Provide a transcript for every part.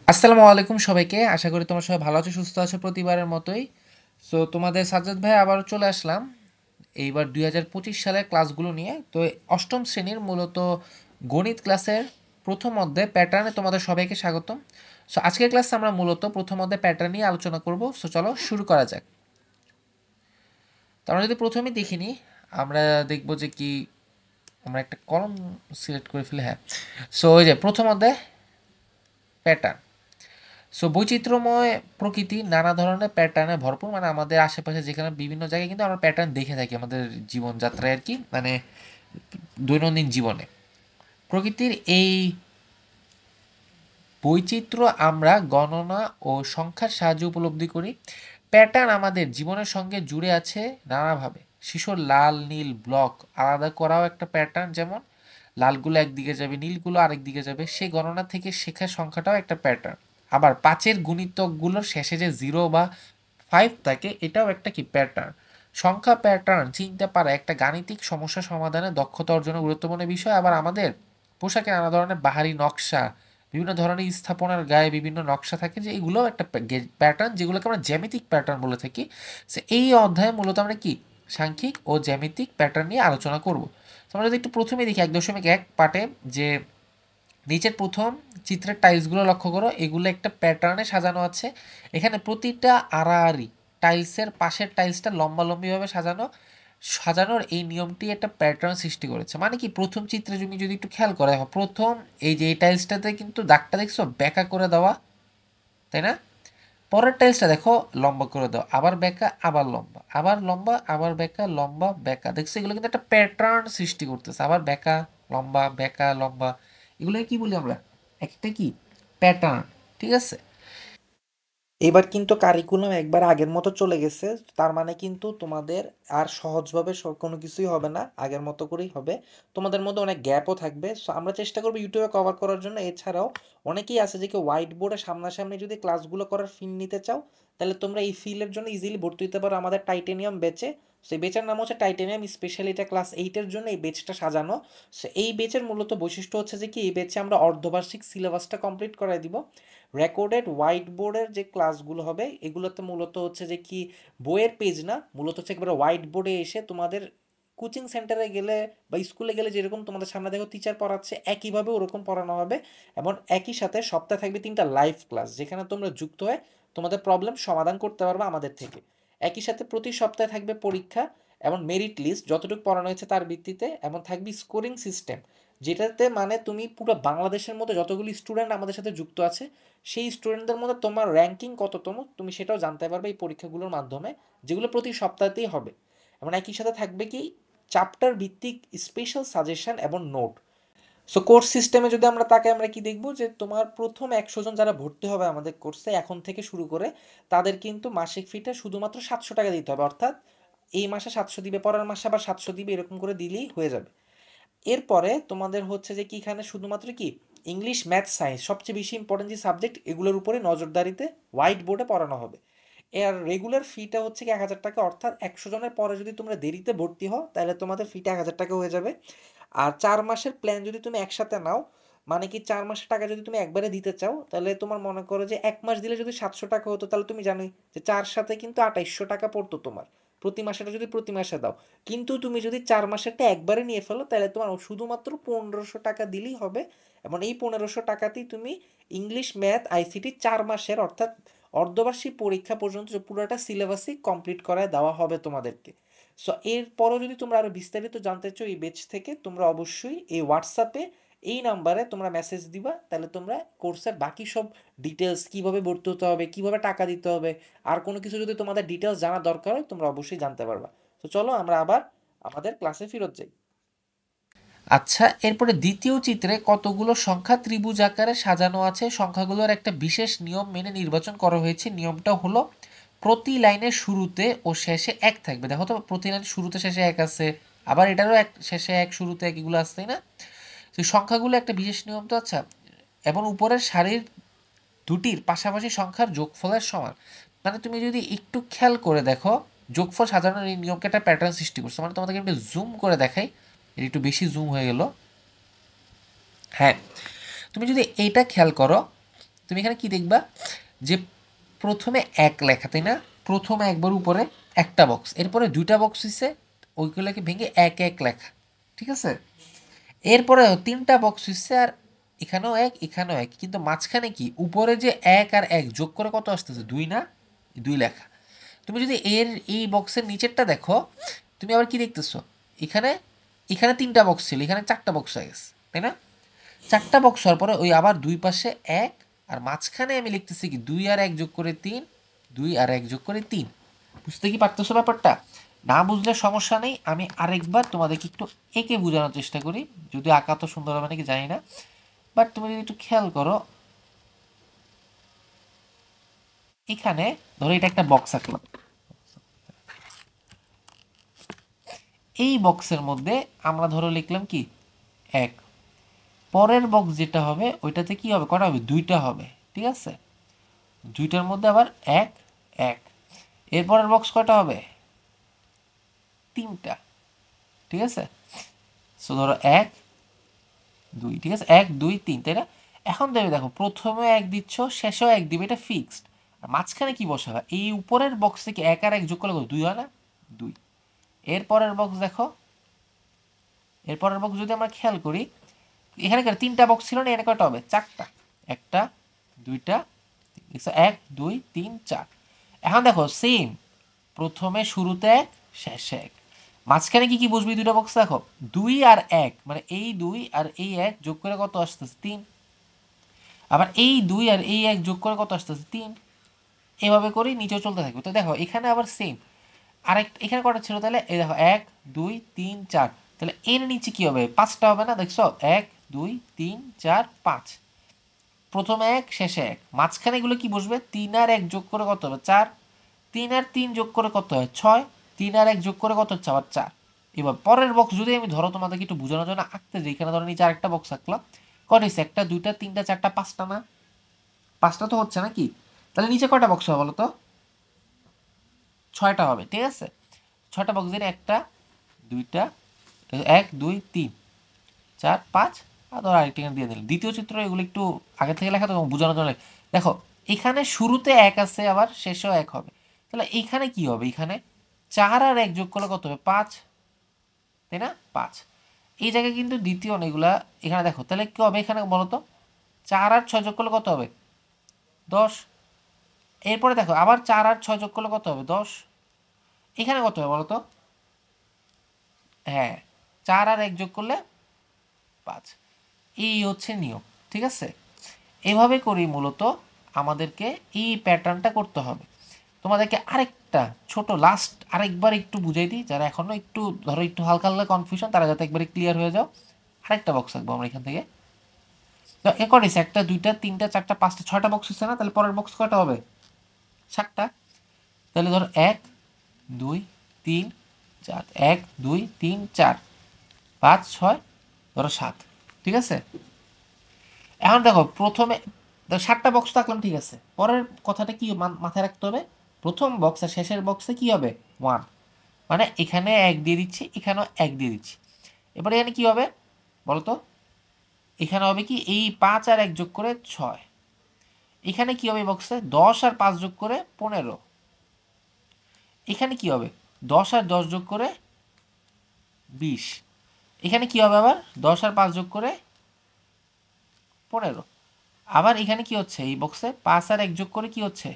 আসসালামু আলাইকুম সবাইকে। আশা করি তোমরা সবাই ভালো আছো, সুস্থ আছো প্রতিবারের মতোই। সো তোমাদের সাজ্জাদ ভাই আবারও চলে আসলাম এইবার 2025 সালের ক্লাসগুলো নিয়ে। তো অষ্টম শ্রেণীর মূলত গণিত ক্লাসের প্রথম অধ্যায় প্যাটার্নে তোমাদের সবাইকে স্বাগতম। সো আজকের ক্লাসে আমরা মূলত প্রথম অধ্যায় প্যাটার্ন নিয়ে আলোচনা করব। সো চলো শুরু করা যাক। তো আমরা যদি প্রথমেই দেখিনি, আমরা দেখব যে কি, আমরা একটা কলম সিলেক্ট করে ফেলি। হ্যাঁ, সো ওই যে প্রথম অধ্যায় প্যাটার্ন। সো বৈচিত্র্যময় প্রকৃতি, নানা ধরনের প্যাটার্নে ভরপুর, মানে আমাদের আশেপাশে যেখানে বিভিন্ন জায়গায় কিন্তু আমরা প্যাটার্ন দেখে থাকি আমাদের জীবনযাত্রায় আর কি, মানে দৈনন্দিন জীবনে। প্রকৃতির এই বৈচিত্র্য আমরা গণনা ও সংখ্যার সাহায্যে উপলব্ধি করি। প্যাটার্ন আমাদের জীবনের সঙ্গে জুড়ে আছে নানাভাবে। শিশুর লাল নীল ব্লক আলাদা করাও একটা প্যাটার্ন, যেমন লালগুলো একদিকে যাবে, নীলগুলো আরেক দিকে যাবে। সেই গণনা থেকে শেখার সংখ্যাটাও একটা প্যাটার্ন। আবার পাঁচের গুণিতকগুলোর শেষে যে 0 বা 5 থাকে, এটাও একটা কি প্যাটার্ন। সংখ্যা প্যাটার্ন চিনতে পারা একটা গাণিতিক সমস্যা সমাধানে দক্ষতা অর্জনের গুরুত্বপূর্ণ বিষয়। আবার আমাদের পোশাকে নানা ধরনের বাহারি নকশা, বিভিন্ন ধরনের স্থাপনার গায়ে বিভিন্ন নকশা থাকে, যে এগুলো একটা প্যাটার্ন, যেগুলোকে আমরা জ্যামিতিক প্যাটার্ন বলে থাকি। সো এই অধ্যায়ে মূলত আমরা কি সাংখ্যিক ও জ্যামিতিক প্যাটার্ন নিয়ে আলোচনা করব। তো আমরা যদি একটু প্রথমে দেখি 1.1 পার্টে, যে নিচের প্রথম চিত্রের টাইলসগুলো লক্ষ্য করো, এগুলো একটা প্যাটার্নে সাজানো আছে। এখানে প্রতিটা আড়াআড়ি টাইলসের পাশের টাইলসটা লম্বালম্বিভাবে সাজানোর এই নিয়মটি একটা প্যাটার্ন সৃষ্টি করেছে। মানে কি, প্রথম চিত্রে তুমি যদি একটু খেয়াল করে দেখো, প্রথম এই যে এই টাইলসটাতে কিন্তু দাগটা দেখছো বেঁকা করে দেওয়া, তাই না? পরের টাইলসটা দেখো লম্বা করে দাও, আবার বেঁকা, আবার লম্বা, আবার লম্বা, আবার বেঁকা, লম্বা, বেঁকা। দেখছো, এগুলো কিন্তু একটা প্যাটার্ন সৃষ্টি করতেছে। আবার বেঁকা, লম্বা, বেঁকা, লম্বা, এগুলো কি বলি আমরা, একটা কি প্যাটার্ন। ঠিক আছে। এবার কিন্তু কারিকুলাম একবার আগের মতো চলে গেছে। তার মানে কিন্তু তোমাদের আর সহজভাবে কোনো কিছুই হবে না, আগের মতো করেই হবে। তোমাদের মধ্যে অনেক গ্যাপও থাকবে। সো আমরা চেষ্টা করবো ইউটিউবে কভার করার জন্য। এছাড়াও অনেকেই আছে যে কি হোয়াইট বোর্ডে সামনাসামনি যদি ক্লাসগুলো করার ফিল নিতে চাও, তাহলে তোমরা এই ফিলের জন্য ইজিলি ভর্তি হতে পারো আমাদের টাইটেনিয়াম বেচে। সেই বেচের নাম হচ্ছে টাইটেনিয়াম স্পেশালি, এটা ক্লাস 8-এর জন্য এই বেচটা সাজানো। সো এই বেচের মূলত বৈশিষ্ট্য হচ্ছে যে কি, এই বেচে আমরা অর্ধবার্ষিক সিলেবাসটা কমপ্লিট করাই দিব। রেকর্ডেড হোয়াইট বোর্ডের যে ক্লাসগুলো হবে, এগুলোতে মূলত হচ্ছে যে কি, বইয়ের পেজ না, মূলত হচ্ছে একেবারে হোয়াইট বোর্ডে এসে তোমাদের কোচিং সেন্টারে গেলে বা স্কুলে গেলে যেরকম তোমাদের সামনে দেখো টিচার পড়াচ্ছে, একইভাবে ওরকম পড়ানো হবে। এবং একই সাথে সপ্তাহে থাকবে 3টা লাইভ ক্লাস, যেখানে তোমরা যুক্ত হয়ে তোমাদের প্রবলেম সমাধান করতে পারবে আমাদের থেকে। একই সাথে প্রতি সপ্তাহে থাকবে পরীক্ষা এবং মেরিট লিস্ট, যতটুকু পড়ানো হয়েছে তার ভিত্তিতে, এবং থাকবে স্কোরিং সিস্টেম, যেটাতে মানে তুমি পুরো বাংলাদেশের মধ্যে যতগুলি স্টুডেন্ট আমাদের সাথে যুক্ত আছে, সেই স্টুডেন্টদের মধ্যে তোমার র্যাঙ্কিং কততম তুমি সেটাও জানতে পারবে এই পরীক্ষাগুলোর মাধ্যমে, যেগুলো প্রতি সপ্তাহতেই হবে। এবং একই সাথে থাকবে কি, চ্যাপ্টার ভিত্তিক স্পেশাল সাজেশন এবং নোট। সো কোর্স সিস্টেমে যদি আমরা তাকে আমরা কি দেখব, যে তোমার প্রথম 100 জন যারা ভর্তি হবে আমাদের কোর্সে এখন থেকে শুরু করে, তাদের কিন্তু মাসিক ফিটা শুধুমাত্র 700 টাকা দিতে হবে। অর্থাৎ এই মাসে 700 দিবে, পরের মাসে আবার 700 দিবে, এরকম করে দিলেই হয়ে যাবে। এরপরে তোমাদের হচ্ছে যে কি, এখানে শুধুমাত্র কি ইংলিশ, ম্যাথ, সায়েন্স সবচেয়ে বেশি ইম্পর্টেন্ট যে সাবজেক্ট, এগুলোর উপরে নজরদারিতে হোয়াইট বোর্ডে পড়ানো হবে। এর রেগুলার ফিটা হচ্ছে কি 1000 টাকা। অর্থাৎ 100 জনের পরে যদি তোমরা দেরিতে ভর্তি হও, তাহলে তোমাদের ফিটা 1000 টাকা হয়ে যাবে। আর 4 মাসের প্ল্যান যদি তুমি একসাথে নাও, মানে কি 4 মাসের টাকা যদি তুমি একবারে দিতে চাও, তাহলে তোমার মনে করো যে 1 মাস দিলে যদি 700 টাকা হতো, তাহলে তুমি জানোই যে 4 সাথে কিন্তু 2800 টাকা পড়তো তোমার প্রতি মাসেটা যদি প্রতি মাসে দাও। কিন্তু তুমি যদি 4 মাসেরটা একবারে নিয়ে ফেলো, তাহলে তোমার শুধুমাত্র 1500 টাকা দিলেই হবে। এবং এই 1500 টাকাতেই তুমি ইংলিশ, ম্যাথ, আইসিটি 4 মাসের, অর্থাৎ অর্ধবার্ষিক পরীক্ষা পর্যন্ত পুরোটা সিলেবাসই কমপ্লিট করায় দেওয়া হবে তোমাদেরকে। সো এরপরও যদি তোমরা আরও বিস্তারিত জানতে চাও এই বেচ থেকে, তোমরা অবশ্যই এই হোয়াটসঅ্যাপে এই নাম্বারে তোমরা মেসেজ দিবা, তাহলে তোমরা কোর্সের বাকি সব ডিটেলস, কীভাবে ভর্তি হতে হবে, কীভাবে টাকা দিতে হবে, আর কোনো কিছু যদি তোমাদের ডিটেলস জানা দরকার হয়, তোমরা অবশ্যই জানতে পারবা। তো চলো আমরা আবার আমাদের ক্লাসে ফেরত যাই। আচ্ছা, এরপরে দ্বিতীয় চিত্রে কতগুলো সংখ্যা ত্রিভুজ আকারে সাজানো আছে। সংখ্যাগুলোর একটা বিশেষ নিয়ম মেনে নির্বাচন করা হয়েছে। নিয়মটা হলো, প্রতি লাইনের শুরুতে ও শেষে এক থাকবে। দেখো তো, প্রতি লাইনের শুরুতে শেষে এক আছে, আবার এটারও এক, শেষে এক, শুরুতে এক, এগুলো আছে, তাই না? তো সংখ্যাগুলো একটা বিশেষ নিয়ম তো। আচ্ছা, এবং উপরের সারির দুটির পাশাপাশি সংখ্যার যোগফলের সমান। মানে তুমি যদি একটু খেয়াল করে দেখো, যোগফল সাজানোর এই নিয়মকে একটা প্যাটার্ন সৃষ্টি করছে। মানে তোমাদেরকে একটু জুম করে দেখাই, এটা একটু বেশি জুম হয়ে গেল। হ্যাঁ, তুমি যদি এইটা খেয়াল করো, তুমি এখানে কি দেখবা যে প্রথমে এক লেখা, তাই না? প্রথমে একবার উপরে একটা বক্স, এরপরে দুইটা বক্স হচ্ছে, ওইগুলোকে ভেঙে এক এক লেখা, ঠিক আছে? এরপরে তিনটা বক্স হচ্ছে, আর এখানেও এক এখানেও এক, কিন্তু মাঝখানে কি উপরে যে এক আর এক যোগ করে কত আসতেছে? দুই না? দুই লেখা। তুমি যদি এর এই বক্সের নিচেরটা দেখো, তুমি আবার কি দেখতেছো? এখানে এখানে তিনটা বক্স ছিল, এখানে চারটা বক্স হয়ে গেছে, তাই না? চারটা বক্স হওয়ার পরে ওই আবার দুই পাশে এক, আর মাঝখানে আমি লিখতেছি কি দুই আর এক যোগ করে তিন, দুই আর এক যোগ করে তিন। বুঝতে কি পারতেছো ব্যাপারটা? না বুঝলে সমস্যা নেই, আমি আরেকবার তোমাদেরকে একটু এঁকে বোঝানোর চেষ্টা করি, যদি আঁকা তো সুন্দর হবে নাকি জানি না, বাট তুমি যদি একটু খেয়াল করো, এখানে ধরো এটা একটা বক্স আঁকলাম, এই বক্সের মধ্যে আমরা ধরো লিখলাম কি এক, পরের বক্স যেটা হবে ওইটাতে কি হবে? কটা হবে? দুইটা হবে, ঠিক আছে? দুইটার মধ্যে আবার এক এক, এরপরের বক্স কয়টা হবে? তিনটা, ঠিক আছে? সো ধরো এক দুই, ঠিক আছে, এক দুই তিন, তাই না? এখন তুমি দেখো প্রথমে এক দিচ্ছ, শেষেও এক দিবে, এটা ফিক্সড। আর মাঝখানে কি বসাবে? এই উপরের বক্স থেকে এক আর এক যোগ করলে দুই হয় না? দুই। এরপরের বক্স দেখো, এরপরের বক্স যদি আমরা খেয়াল করি, এখানে তিনটা বক্স ছিল না, এখানে কয়টা হবে? চারটা। একটা দুইটা, এক দুই তিন চার। এখন দেখো সেম, প্রথমে শুরুতে এক শেষে এক, মাঝখানে কি কি বসবি? দুইটা বক্স দেখো, দুই আর এক, মানে এই দুই আর এই এক যোগ করে কত আসতেছে? তিন। আবার এই দুই আর এই এক যোগ করে কত আসতেছে? তিন। এভাবে করেই নিচেও চলতে থাকবে। তো দেখো এখানে আবার সেম, আরেক এখানে কটা ছিল তাহলে? এই দেখো এক দুই তিন চার, তাহলে এর নিচে কি হবে? পাঁচটা হবে না? দেখছো, এক দুই তিন চার পাঁচ, প্রথমে এক শেষে এক, মাঝখানে এগুলো কি বসবে? তিন আর এক যোগ করে কত হবে? চার। তিন আর তিন যোগ করে কত হয়? ছয়। তিন আর এক যোগ করে কত হচ্ছে? আবার চার। এবার পরের বক্স যদি আমি ধরো তোমাদেরকে একটু বোঝানোর জন্য আঁকতে যাই, এখানে ধরো নিচে আরেকটা বক্স আঁকলাম, কটা হচ্ছে? একটা দুইটা তিনটা চারটা পাঁচটা না? পাঁচটা তো হচ্ছে নাকি? তাহলে নিচে কয়টা বক্স হবে বলো তো? ছয়টা হবে, ঠিক আছে? ছয়টা বক্স দিন, একটা দুইটা, এক দুই তিন চার পাঁচ, আর ধরো আরেকটা এখানে দিয়ে দিলাম। দ্বিতীয় চিত্র এগুলো একটু আগে থেকে লেখা তো বোঝানোর জন্য দেখো, এখানে শুরুতে এক আছে, আবার শেষেও এক হবে, তাহলে এইখানে কি হবে? এখানে চার আর এক যোগ করলে কত হবে? পাঁচ, তাই না? পাঁচ। এই জায়গায় কিন্তু দ্বিতীয় এগুলা, এখানে দেখো তাহলে কি হবে? এখানে বলো তো, চার আর ছয় যোগ করলে কত হবে? দশ। এরপরে দেখো আবার চার আর ছয় যোগ করলে কত হবে? দশ। এখানে কত হবে বলো তো? হ্যাঁ, চার আর এক যোগ করলে পাঁচ। এই হচ্ছে নিয়ম, ঠিক আছে? এভাবে করি মূলত আমাদেরকে এই প্যাটার্নটা করতে হবে। তোমাদেরকে আরেকটা ছোট লাস্ট আরেকবার একটু বুঝাই দিই, যারা এখনো একটু ধরো একটু হালকা হালকা কনফিউশন, তারা যাতে একবারে ক্লিয়ার হয়ে যাও। আরেকটা বক্স রাখবো আমরা এখান থেকে। তো এ করিস একটা দুইটা তিনটা চারটা পাঁচটা ছয়টা বক্স হচ্ছে না? তাহলে পরের বক্স কয়টা হবে? সাতটা। তাহলে ধরো এক দুই তিন চার, এক দুই তিন চার পাঁচ ছয়, ধরো সাত, ঠিক আছে? এখন দেখো প্রথমে দেখো সাতটা বক্স থাকলাম, ঠিক আছে? পরের কথাটা কি মাথায় রাখতে হবে? প্রথম বক্স আর শেষের বক্সে কি হবে? ওয়ান, মানে এখানে এক দিয়ে দিচ্ছি, এখানেও এক দিয়ে দিচ্ছি। এবারে এখানে কি হবে বলো তো? এখানে হবে কি এই পাঁচ আর এক যোগ করে ছয়। এখানে কি হবে বক্সে? দশ আর পাঁচ যোগ করে 15। এখানে কি হবে? দশ আর দশ যোগ করে 20। এখানে কি হবে আবার? দশ আর পাঁচ যোগ করে 15। আবার এখানে কি হচ্ছে? এই বক্সে পাঁচ আর এক যোগ করে কি হচ্ছে?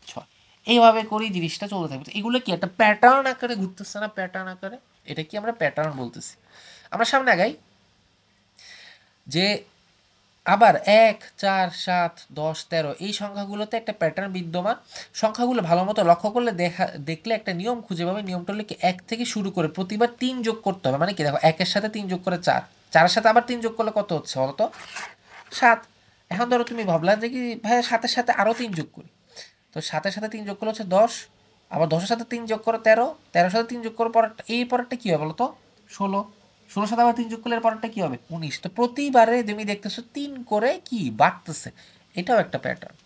ছয়। এইভাবে করেই জিনিসটা চলতে থাকবে। এগুলো কি একটা প্যাটার্ন আকারে ঘুরতেছে না? প্যাটার্ন আকারে, এটা কি আমরা প্যাটার্ন বলতেছি। আমরা সামনে আগাই, যে আবার এক চার সাত দশ তেরো এই সংখ্যাগুলোতে একটা প্যাটার্ন বিদ্যমান। সংখ্যাগুলো ভালো মতো লক্ষ্য করলে দেখলে একটা নিয়ম খুঁজে পাবে। নিয়মটা হলে কি, এক থেকে শুরু করে প্রতিবার তিন যোগ করতে হবে। মানে কি, দেখো একের সাথে তিন যোগ করে চার, চারের সাথে আবার তিন যোগ করলে কত হচ্ছে বলো তো? সাত। এখন ধরো তুমি ভাবলা যে কি ভাই সাতের সাথে আরও তিন যোগ করি, তো সাতের সাথে তিন যোগ করলে হচ্ছে দশ, আবার দশের সাথে তিন যোগ করো তেরো, তেরোর সাথে তিন যোগ করো পরেরটা, এই পরেরটা কী হবে বলো তো? ষোলো। ষোলোর সাথে আবার তিন যোগ করলে পরেরটা কী হবে? 19। তো প্রতিবারে তুমি দেখতেছো তিন করে কি বাড়তেছে, এটাও একটা প্যাটার্ন।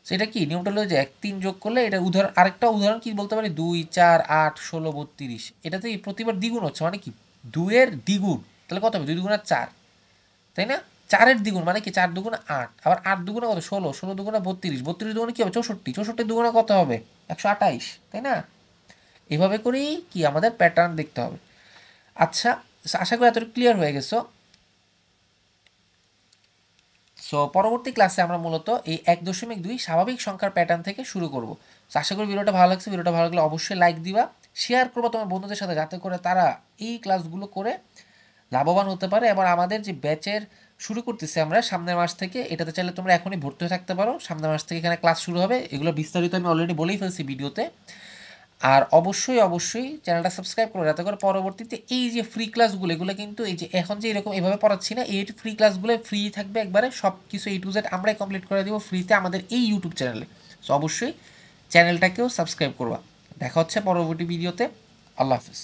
সেটা কি নিয়মটা হলো যে এক তিন যোগ করলে এটা উদাহরণ, আরেকটা উদাহরণ কি বলতে পারি, দুই চার আট 16 32, এটাতে প্রতিবার দ্বিগুণ হচ্ছে, মানে কি দুইয়ের দ্বিগুণ, তাহলে কত হবে? দুই দুগুণা চার, তাই না? 4-এর দ্বিগুণ মানে কি 4 দুগুণে 8, আবার 8 দুগুণে কত 16, 16 দুগুণে 32, 32 দুগুণে কি হবে 64, 64 দুগুণে কত হবে 128, তাই না? এভাবে করেই কি আমাদের প্যাটার্ন দেখতে হবে। আচ্ছা, আশা করি এতটুকু ক্লিয়ার হয়ে গেছো। সো পরবর্তী ক্লাসে আমরা মূলত এই 1.2 স্বাভাবিক সংখ্যার প্যাটার্ন থেকে শুরু করব। তো আশা করি ভিডিওটা ভালো লাগছে। ভিডিওটা ভালো লাগলে অবশ্যই লাইক দিবা, শেয়ার করবো তোমার বন্ধুদের সাথে, যাতে করে তারা এই ক্লাসগুলো করে লাভবান হতে পারে। এবং আমাদের যে ব্যাচের শুরু করতেছি আমরা সামনের মাস থেকে, এটাতে চাইলে তোমরা এখনই ভর্তি হয়ে থাকতে পারো। সামনের মাস থেকে এখানে ক্লাস শুরু হবে, এগুলো বিস্তারিত আমি অলরেডি বলেই ফেলছি ভিডিওতে। আর অবশ্যই অবশ্যই চ্যানেলটা সাবস্ক্রাইব করো, যাতে করে পরবর্তীতে এই যে ফ্রি ক্লাসগুলো, এগুলো কিন্তু এই যে এখন যে এরকম এভাবে পড়াচ্ছি না, এই ফ্রি ক্লাসগুলো ফ্রি থাকবে একবারে, সব কিছু A to Z আমরাই কমপ্লিট করে দেবো ফ্রিতে আমাদের এই ইউটিউব চ্যানেলে। সো অবশ্যই চ্যানেলটাকেও সাবস্ক্রাইব করবা। দেখা হচ্ছে পরবর্তী ভিডিওতে। আল্লাহ হাফিজ।